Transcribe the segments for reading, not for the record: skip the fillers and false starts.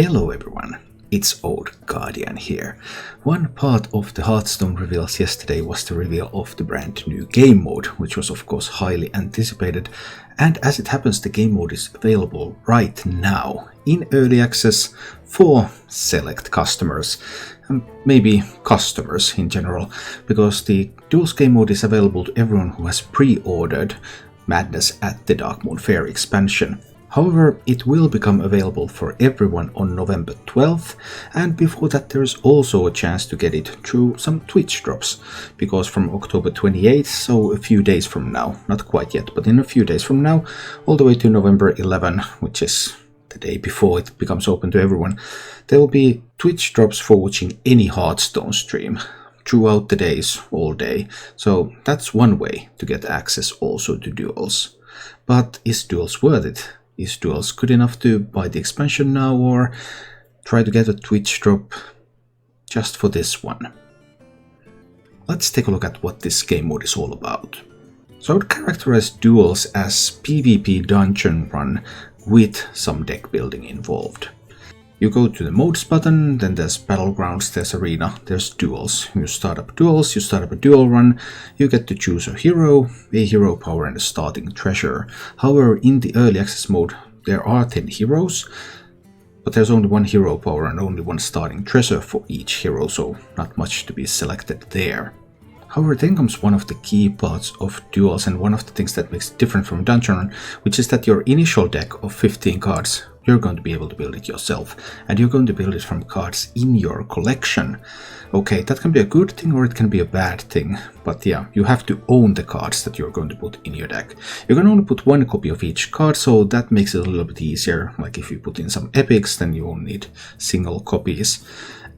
Hello everyone, it's Old Guardian here. One part of the Hearthstone reveals yesterday was the reveal of the brand new game mode, which was of course highly anticipated, and as it happens the game mode is available right now in early access for select customers, and maybe customers in general, because the Duels game mode is available to everyone who has pre-ordered Madness at the Darkmoon Fair expansion. However, it will become available for everyone on November 12th, and before that there is also a chance to get it through some Twitch drops, because from October 28th, so a few days from now, not quite yet, but in a few days from now, all the way to November 11, which is the day before it becomes open to everyone, there will be Twitch drops for watching any Hearthstone stream throughout the days, all day, so that's one way to get access also to Duels. But is Duels worth it? Is Duels good enough to buy the expansion now, or try to get a Twitch drop just for this one? Let's take a look at what this game mode is all about. So I would characterize Duels as PvP dungeon run with some deck building involved. You go to the modes button, then there's battlegrounds, there's arena, there's duels. You start up duels, you start up a duel run, you get to choose a hero power and a starting treasure. However, in the early access mode there are 10 heroes, but there's only one hero power and only one starting treasure for each hero, so not much to be selected there. However, then comes one of the key parts of Duels and one of the things that makes it different from Dungeon Run, which is that your initial deck of 15 cards, you're going to be able to build it yourself, and you're going to build it from cards in your collection. Okay, that can be a good thing or it can be a bad thing, but yeah, you have to own the cards that you're going to put in your deck. You can only put one copy of each card, so that makes it a little bit easier. Like if you put in some epics, then you only need single copies.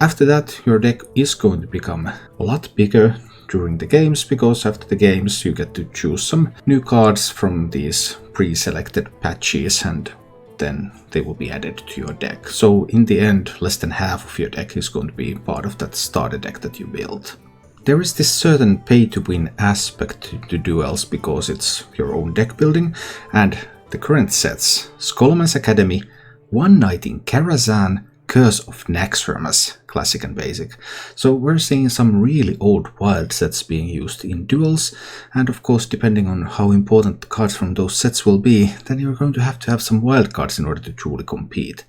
After that, your deck is going to become a lot bigger during the games, because after the games you get to choose some new cards from these pre-selected patches and then they will be added to your deck. So in the end, less than half of your deck is going to be part of that starter deck that you build. There is this certain pay-to-win aspect to Duels because it's your own deck building, and the current sets: Scholomance Academy, One Night in Karazhan, Curse of Naxxramas, classic and basic. So we're seeing some really old wild sets being used in Duels, and of course depending on how important the cards from those sets will be, then you're going to have some wild cards in order to truly compete.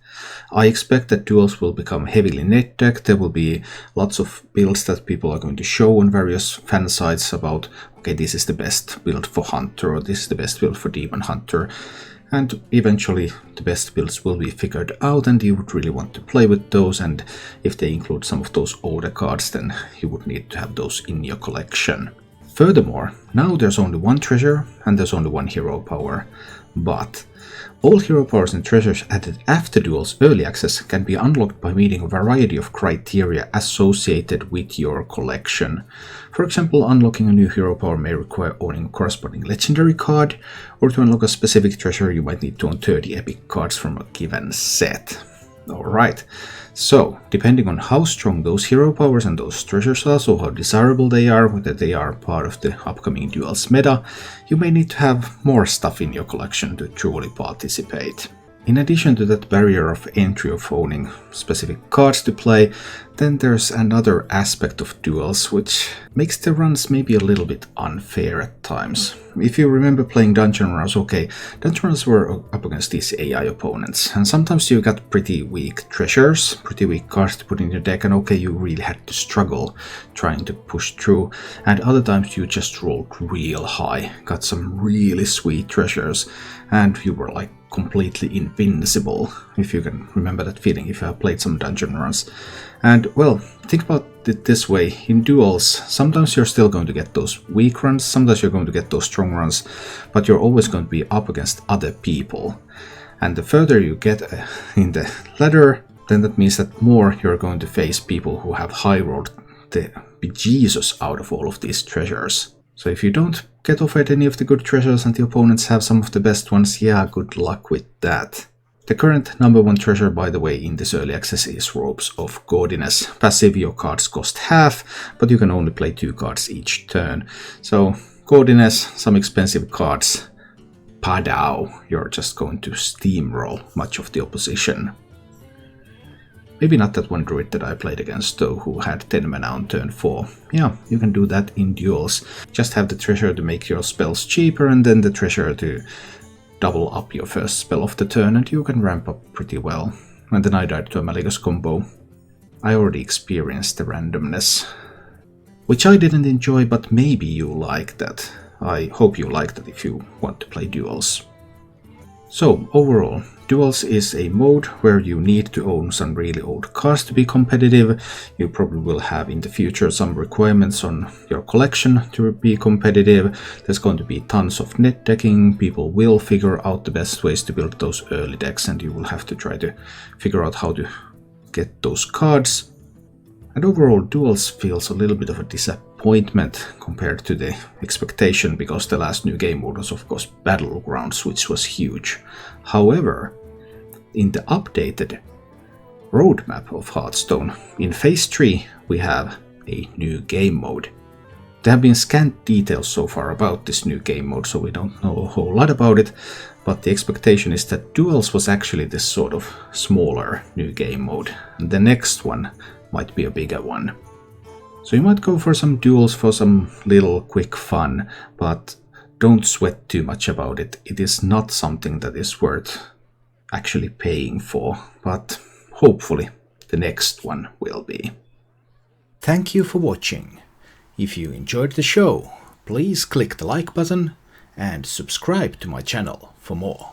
I expect that Duels will become heavily net decked. There will be lots of builds that people are going to show on various fan sites about, okay, this is the best build for Hunter, or this is the best build for Demon Hunter. And eventually the best builds will be figured out and you would really want to play with those, and if they include some of those older cards, then you would need to have those in your collection. Furthermore, now there's only one treasure and there's only one hero power, but all hero powers and treasures added after Duels Early Access can be unlocked by meeting a variety of criteria associated with your collection. For example, unlocking a new hero power may require owning a corresponding legendary card, or to unlock a specific treasure you might need to own 30 epic cards from a given set. Alright, so depending on how strong those hero powers and those treasures are, so how desirable they are, whether they are part of the upcoming Duels meta, you may need to have more stuff in your collection to truly participate. In addition to that barrier of entry of owning specific cards to play, then there's another aspect of Duels which makes the runs maybe a little bit unfair at times. If you remember playing Dungeon Runs, okay, Dungeon Runs were up against these AI opponents, and sometimes you got pretty weak treasures, pretty weak cards to put in your deck, and okay, you really had to struggle trying to push through, and other times you just rolled real high, got some really sweet treasures, and you were like completely invincible, if you can remember that feeling if you have played some Dungeon Runs. And well, think about it this way: in Duels, sometimes you're still going to get those weak runs, sometimes you're going to get those strong runs, but you're always going to be up against other people. And the further you get in the ladder, then that means that more you're going to face people who have high rolled the bejesus out of all of these treasures. So if you don't get offered any of the good treasures and the opponents have some of the best ones, yeah, good luck with that. The current number one treasure, by the way, in this early access is Robes of Gaudiness. Passive, your cards cost half, but you can only play 2 cards each turn. So Gaudiness, some expensive cards. Padao, you're just going to steamroll much of the opposition. Maybe not that one druid that I played against though, who had 10 mana on turn 4. Yeah, you can do that in duels. Just have the treasure to make your spells cheaper and then the treasure to double up your first spell of the turn and you can ramp up pretty well. And then I died to a Malygos combo. I already experienced the randomness, which I didn't enjoy, but maybe you like that. I hope you like that if you want to play duels. So overall, Duels is a mode where you need to own some really old cards to be competitive. You probably will have in the future some requirements on your collection to be competitive. There's going to be tons of net decking. People will figure out the best ways to build those early decks and you will have to try to figure out how to get those cards. And overall, Duels feels a little bit of a disappointment compared to the expectation, because the last new game mode was of course Battlegrounds, which was huge. However, in the updated roadmap of Hearthstone, in Phase 3 we have a new game mode. There have been scant details so far about this new game mode, so we don't know a whole lot about it, but the expectation is that Duels was actually this sort of smaller new game mode, and the next one might be a bigger one. So you might go for some duels for some little quick fun, but don't sweat too much about it. It is not something that is worth actually paying for, but hopefully the next one will be. Thank you for watching. If you enjoyed the show, please click the like button and subscribe to my channel for more.